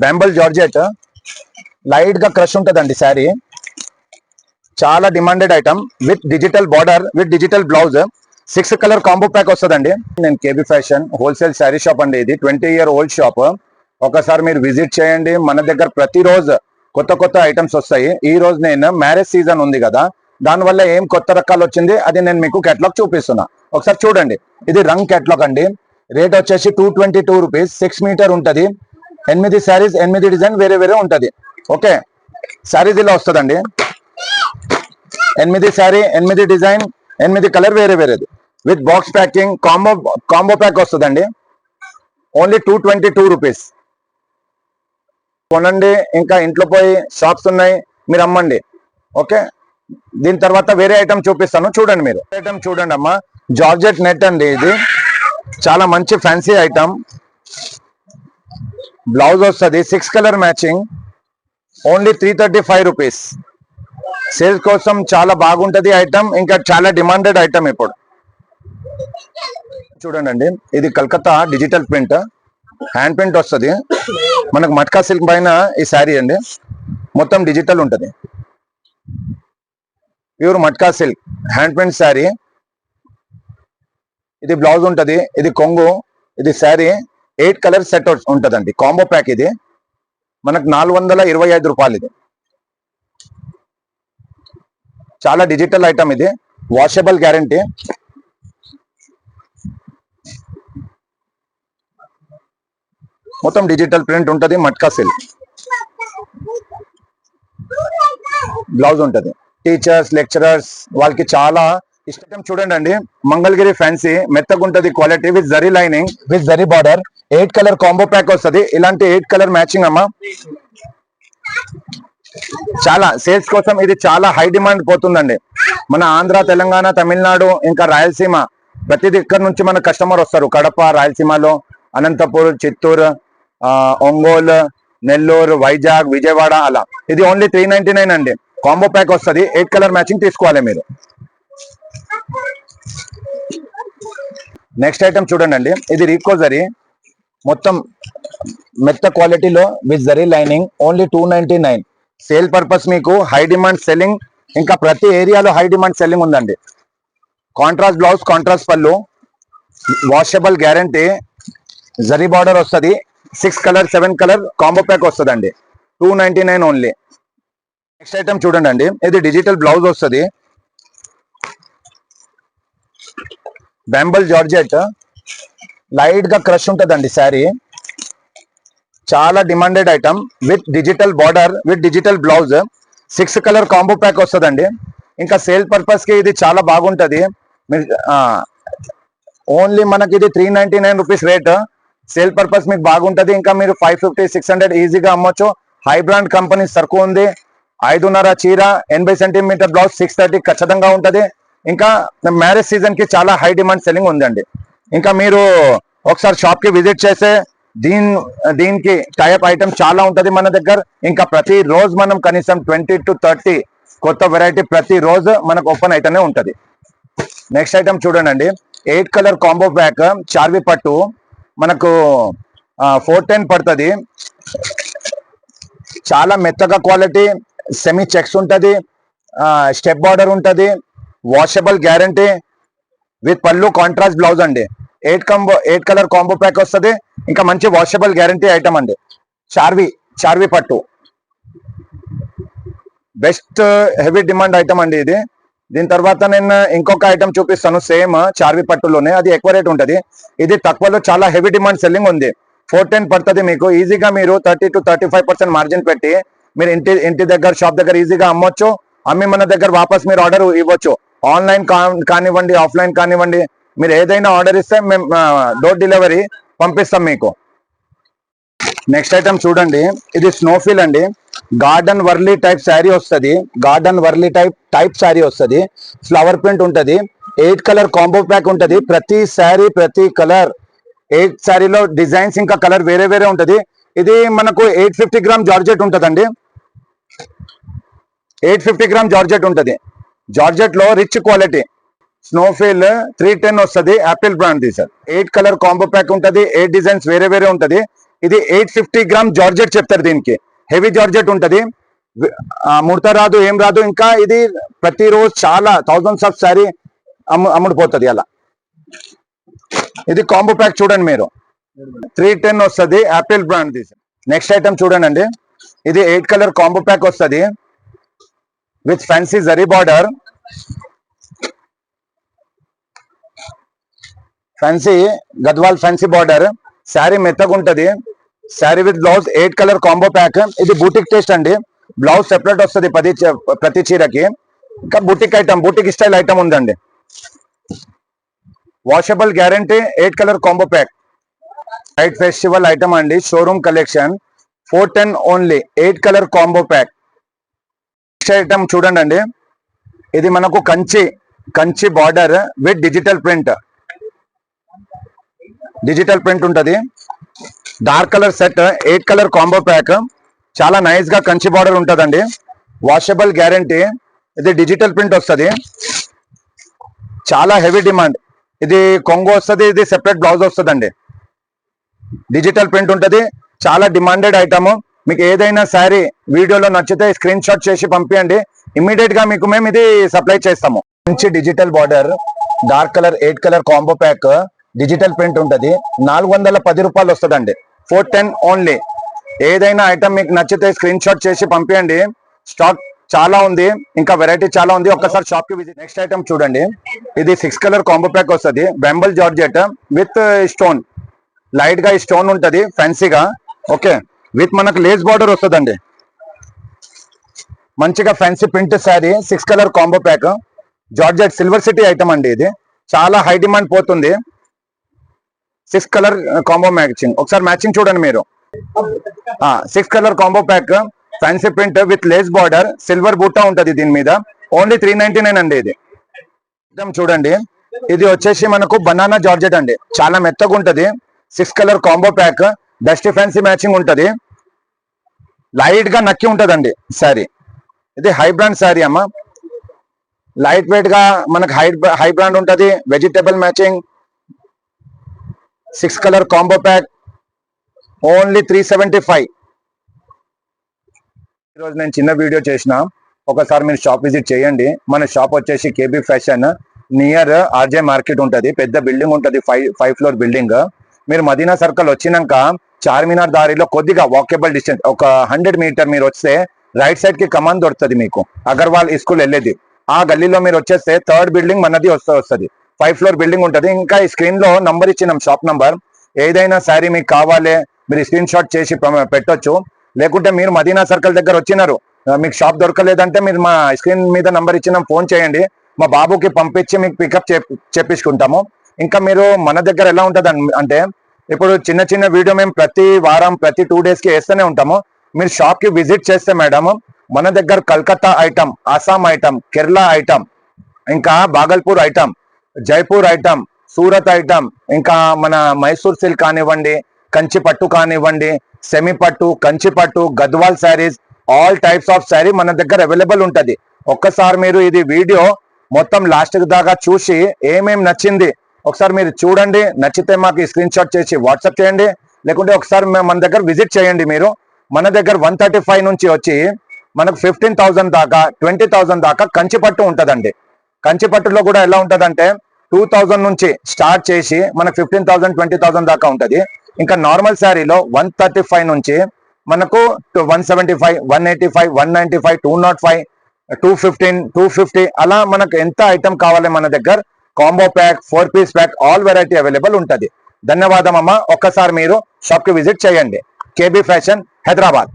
బ్యాంబల్ georgette light గా crush ఉంటదండి శారీ. చాలా demanded item with digital border with digital blouse 6 colour combo pack వస్తుందండి. నేను KB fashion wholesale sari shop అండి. ఇది 20-year ఓల్డ్ షాప్. ఒకసారి మీరు విజిట్ చేయండి. మన దగ్గర ప్రతిరోజు కొత్త కొత్త ఐటమ్స్ వస్తాయి. ఈ రోజు నేను మ్యారేజ్ సీజన్ ఉంది కదా, దానివల్ల ఏం కొత్త రకాలు వచ్చింది అది నేను మీకు కేటలాగ్ చూపిస్తున్నా. ఒకసారి చూడండి. ఇది రంగ్ కేటలాగ్ అండి. రేట్ వచ్చేసి 222 రూపీస్. 6 మీటర్ ఉంటది. 8 శారీస్, 8 డిజైన్ వేరే వేరే ఉంటది. ఓకే, శారీస్ ఇలా వస్తుందండి. 8 శారీ, 8 డిజైన్, 8 కలర్ వేరే వేరేది with box packing combo pack వస్తుందండి. Only 222 rupees. కొనండి, ఇంకా ఇంట్లో పోయి షాప్స్ ఉన్నాయి, మీరు అమ్మండి. ఓకే, దీని తర్వాత వేరే ఐటమ్ చూపిస్తాను, చూడండి. మీరు ఐటమ్ చూడండి అమ్మా. జార్జెట్ నెట్ అండి. ఇది చాలా మంచి ఫ్యాన్సీ ఐటమ్. బ్లౌజ్ వస్తుంది 6 colour matching. Only 335 rupees. Sales కోసం చాలా బాగుంటది ఐటమ్, ఇంకా చాలా డిమాండెడ్ ఐటమ్. ఇప్పుడు చూడండి, ఇది Calcutta digital print, hand print వస్తుంది మనకు. మట్కా సిల్క్ పైన ఈ శారీ అండి. మొత్తం డిజిటల్ ఉంటది. Pure matka silk hand print sari. ఇది బ్లౌజ్ ఉంటది, ఇది కొంగు, ఇది శారీ. 8 కలర్ సెట్ ఉంటదండి. కాంబో ప్యాక్ ఇది మనకు 425 రూపాయలు. ఇది చాలా డిజిటల్ ఐటమ్. ఇది వాషబుల్ గ్యారంటీ. మొత్తం డిజిటల్ ప్రింట్ ఉంటది. మట్కా సిల్క్ బ్లౌజ్ ఉంటది. టీచర్స్, లెక్చరర్స్ వాళ్ళకి చాలా ఇష్టం. చూడండి అండి, మంగళగిరి ఫ్యాన్సీ మెత్తగా ఉంటది. Quality with zari lining with zari border. 8 colour combo pack వస్తుంది. ఇలాంటి 8 కలర్ మ్యాచింగ్ అమ్మా. చాలా సేల్స్ కోసం ఇది చాలా హై డిమాండ్ పోతుందండి. మన ఆంధ్ర, తెలంగాణ, తమిళనాడు, ఇంకా రాయలసీమ ప్రతి దగ్గర నుంచి మన కస్టమర్ వస్తారు. కడప, రాయలసీమలో అనంతపూర్, చిత్తూరు, ఒంగోలు, నెల్లూరు, వైజాగ్, విజయవాడ అలా. ఇది ఓన్లీ 399 అండి. కాంబో ప్యాక్ వస్తుంది. 8 కలర్ మ్యాచింగ్ తీసుకోవాలి మీరు. నెక్స్ట్ ఐటమ్ చూడండి అండి. ఇది రీకో జరీ, మొత్తం మెత్త క్వాలిటీలో with zari lining. Only 299. Sale purpose మీకు హై డిమాండ్ సెల్లింగ్, ఇంకా ప్రతి ఏరియాలో హై డిమాండ్ సెల్లింగ్ ఉందండి. కాంట్రాస్ట్ బ్లౌజ్, కాంట్రాస్ట్ పళ్ళు, వాషబుల్ గ్యారంటీ, జరీ బార్డర్ వస్తుంది. 6 కలర్ 7 కలర్ కాంబో ప్యాక్ వస్తుందండి. 299 ఓన్లీ. నెక్స్ట్ ఐటమ్ చూడండి అండి. ఇది డిజిటల్ బ్లౌజ్ వస్తుంది. బ్యాంబల్ జార్జెట్ లైట్ గా క్రష్ ఉంటదండి శారీ. చాలా demanded item with digital border with digital blouse. 6 colour combo pack వస్తుందండి. ఇంకా సేల్ పర్పస్ కి ఇది చాలా బాగుంటది. ఓన్లీ మనకి ఇది 399 రూపీస్ రేట్. సేల్ పర్పస్ మీకు బాగుంటది. ఇంకా మీరు 550-600 ఈజీగా అమ్మొచ్చు. హై బ్రాండ్ కంపెనీ సరుకు ఉంది. 5.5 చీర, 80 సెంటీమీటర్ బ్లౌజ్, 630 ఖచ్చితంగా ఉంటది. ఇంకా మ్యారేజ్ సీజన్ కి చాలా హై డిమాండ్ సెల్లింగ్ ఉందండి. ఇంకా మీరు ఒకసారి షాప్ కి విజిట్ చేస్తే దీనికి టైప్ ఐటమ్ చాలా ఉంటది మన దగ్గర. ఇంకా ప్రతి రోజు మనం కనీసం 20 to 30 కొత్త వెరైటీ ప్రతి రోజు మనకు ఓపెన్ అయితేనే ఉంటది. నెక్స్ట్ ఐటమ్ చూడండి అండి. 8 కలర్ కాంబో ప్యాక్, చార్వి పట్టు మనకు 410 పడుతుంది. చాలా మెత్తగా క్వాలిటీ, సెమీ చెక్స్ ఉంటది, స్టెప్ బార్డర్ ఉంటది, వాషబుల్ గ్యారంటీ విత్ పళ్ళు, కాంట్రాస్ట్ బ్లౌజ్ అండి. 8 కలర్ కాంబో ప్యాక్ వస్తుంది. ఇంకా మంచి వాషబుల్ గ్యారంటీ ఐటమ్ అండి. చార్వి పట్టు బెస్ట్ హెవీ డిమాండ్ ఐటమ్ అండి ఇది. దీని తర్వాత నేను ఇంకొక ఐటమ్ చూపిస్తాను సేమ్ చార్వి పట్టులోనే. అది ఎక్కువ రేట్ ఉంటుంది. ఇది తక్కువలో చాలా హెవీ డిమాండ్ సెల్లింగ్ ఉంది. 410 పడుతుంది. మీకు ఈజీగా మీరు 30 to 35% మార్జిన్ పెట్టి మీరు ఇంటి దగ్గర, షాప్ దగ్గర ఈజీగా అమ్మొచ్చు. అమ్మి మన దగ్గర వాపస్ మీరు ఆర్డర్ ఇవ్వచ్చు. ఆన్లైన్ కానివ్వండి, ఆఫ్లైన్ కానివ్వండి, మీరు ఏదైనా ఆర్డర్ ఇస్తే మేము డోర్ డెలివరీ పంపిస్తాం మీకు. నెక్స్ట్ ఐటమ్ చూడండి. ఇది స్నోఫిల్ అండి. గార్డెన్ వర్లీ టైప్ శారీ వస్తుంది. గార్డెన్ వర్లీ టైప్ శారీ వస్తుంది. ఫ్లవర్ ప్రింట్ ఉంటది. 8 కలర్ కాంబో ప్యాక్ ఉంటది. ప్రతి శారీ, ప్రతి కలర్ 8 శారీలో డిజైన్స్ ఇంకా కలర్ వేరే వేరే ఉంటది. ఇది మనకు 850 గ్రామ్ జార్జెట్ ఉంటదండి. 850 గ్రామ్ జార్జెట్ ఉంటది. జార్జెట్ లో రిచ్ క్వాలిటీ. స్నోఫిల్ 310 వస్తుంది. Apple brand the sir. 8 colour combo pack ఉంటది. 8 డిజైన్స్ వేరే వేరే ఉంటది. ఇది 850 గ్రామ్ జార్జెట్ చెప్తారు దీనికి. హెవీ జార్జెట్ ఉంటది, ముడత రాదు, ఏం రాదు. ఇంకా ఇది ప్రతిరోజు చాలా థౌజండ్స్ ఆఫ్ సారీ అమ్ముడుపోతుంది అలా. ఇది కాంబో ప్యాక్ చూడండి మీరు, 310 వస్తుంది, యాపిల్ బ్రాండ్ తీసి. నెక్స్ట్ ఐటమ్ చూడండి అండి, ఇది 8 కలర్ కాంబో ప్యాక్ వస్తుంది with fancy zari border, fancy Gadwal fancy border. Sari మెత్తగా ఉంటది, sari with blouse. 8 colour combo pack. ఇది బూటిక్ టేస్ట్ అండి, బ్లౌజ్ సెపరేట్ వస్తుంది ప్రతి చీరకి. ఇంకా boutique item, boutique style item ఉందండి. Washable guarantee, 8 colour combo pack. Light festival item అండి, showroom collection, 410 only, 8 colour combo pack. Next item చూడండి అండి, ఇది మనకు Kanchi border with digital print ఉంటది. Dark colour set, 8 colour combo pack. చాలా nice గా Kanchi border ఉంటదండి, వాషబుల్ గ్యారంటీ. ఇది డిజిటల్ ప్రింట్ వస్తుంది, చాలా హెవీ డిమాండ్. ఇది కొంగు వస్తుంది, ఇది సెపరేట్ బ్లౌజ్ వస్తుందండి. డిజిటల్ ప్రింట్ ఉంటది, చాలా డిమాండెడ్ ఐటమ్. మీకు ఏదైనా శారీ వీడియోలో నచ్చితే స్క్రీన్ షాట్ చేసి పంపించండి, ఇమ్మీడియట్ గా మీకు మేము ఇది సప్లై చేస్తాము. మంచి digital border, dark colour 8 colour combo pack, digital print ఉంటది. 410 రూపాయలు వస్తుందండి, 410 ఓన్లీ. ఏదైనా ఐటమ్ మీకు నచ్చితే స్క్రీన్ షాట్ చేసి పంపించండి, స్టాక్ చాలా ఉంది, ఇంకా వెరైటీ చాలా ఉంది. ఒక్కసారి షాప్ కి విజిట్. నెక్స్ట్ ఐటమ్ చూడండి, ఇది 6 కలర్ కాంబో ప్యాక్ వస్తుంది, బెంబల్ జార్జెట్ విత్ స్టోన్, లైట్ గా స్టోన్ ఉంటది ఫ్యాన్సీగా. ఓకే, విత్ మనకు లేస్ బార్డర్ వస్తుందండి, మంచిగా fancy print sari. 6 colour combo pack, georgette silver city item అండి. ఇది చాలా హై డిమాండ్ పోతుంది. 6 కలర్ కాంబో మ్యాచింగ్, ఒకసారి మ్యాచింగ్ చూడండి మీరు. 6 colour combo pack, fancy print with lace border, silver బూటా ఉంటది దీని మీద. ఓన్లీ 399 అండి. ఇది చూడండి, ఇది వచ్చేసి మనకు బనానా జార్జెట్ అండి, చాలా మెత్తగా ఉంటది. 6 colour combo pack, dusty fancy matching ఉంటది, లైట్ గా నక్కి ఉంటదండి శారీ. ఇది హై బ్రాండ్ శారీ అమ్మ, లైట్ వెయిట్ గా మనకు హై బ్రాండ్ ఉంటది, vegetable matching. 6 colour combo pack, only 375. ఈరోజు నేను చిన్న వీడియో చేసిన, ఒకసారి మీరు షాప్ విజిట్ చేయండి. మన షాప్ వచ్చేసి KB fashion, near RJ market ఉంటది. పెద్ద బిల్డింగ్ ఉంటది, 5 ఫ్లోర్ బిల్డింగ్. మీరు మదీనా సర్కిల్ వచ్చినాక చార్మినార్ దారిలో కొద్దిగా వాకేబుల్ డిస్టెన్స్, ఒక 100 మీటర్ మీరు వస్తే రైట్ సైడ్ కి కమాన్ దొరుకుతుంది మీకు, అగర్వాల్ స్కూల్ వెళ్ళేది. ఆ గల్లీలో మీరు వచ్చేస్తే 3rd బిల్డింగ్ మనది వస్తుంది, 5 ఫ్లోర్ బిల్డింగ్ ఉంటది. ఇంకా ఈ స్క్రీన్ లో నంబర్ ఇచ్చినాం, షాప్ నంబర్. ఏదైనా శారీ మీకు కావాలి మీరు స్క్రీన్ షాట్ చేసి పెట్టొచ్చు. లేకుంటే మీరు మదీనా సర్కిల్ దగ్గర వచ్చినారు, మీకు షాప్ దొరకలేదంటే మీరు మా స్క్రీన్ మీద నంబర్ ఇచ్చినాం, ఫోన్ చేయండి, మా బాబుకి పంపించి మీకు పికప్ చేపించుకుంటాము. ఇంకా మీరు మన దగ్గర ఎలా ఉంటది అంటే, ఇప్పుడు చిన్న వీడియో మేము ప్రతి వారం ప్రతి 2 డేస్ కి వేస్తూనే ఉంటాము. మీరు షాప్ కి విజిట్ చేస్తే మేడం, మన దగ్గర Calcutta item, Assam item, Kerala item, ఇంకా Bhagalpur item, Jaipur item, Surat item, ఇంకా మన మైసూర్ సిల్క్ కానివ్వండి, కంచి పట్టు కానివ్వండి, సెమీ పట్టు, కంచి పట్టు, Gadwal saris, all types of sari మన దగ్గర అవైలబుల్ ఉంటది. ఒక్కసారి మీరు ఇది వీడియో మొత్తం లాస్ట్ దాకా చూసి ఏమేమి నచ్చింది ఒకసారి మీరు చూడండి. నచ్చితే మాకు స్క్రీన్ షాట్ చేసి వాట్సాప్ చేయండి, లేకుంటే ఒకసారి మన దగ్గర విజిట్ చేయండి. మీరు మన దగ్గర 135 నుంచి వచ్చి మనకు 15,000 దాకా 20,000 దాకా కంచి పట్టు ఉంటదండి. కంచి పట్టులో కూడా ఎలా ఉంటదంటే 2,000 నుంచి స్టార్ట్ చేసి మనకు 15,000 20,000 దాకా ఉంటది. ఇంకా నార్మల్ శారీలో 135 నుంచి మనకు 175 185 195 205 215 250 అలా మనకు ఎంత ఐటమ్ కావాలి మన దగ్గర combo pack 4 piece pack all variety available ఉంటది. ధన్యవాదం అమ్మ. ఒక్కసారి మీరు షాప్ కి విజిట్ చేయండి. KB fashion, Hyderabad.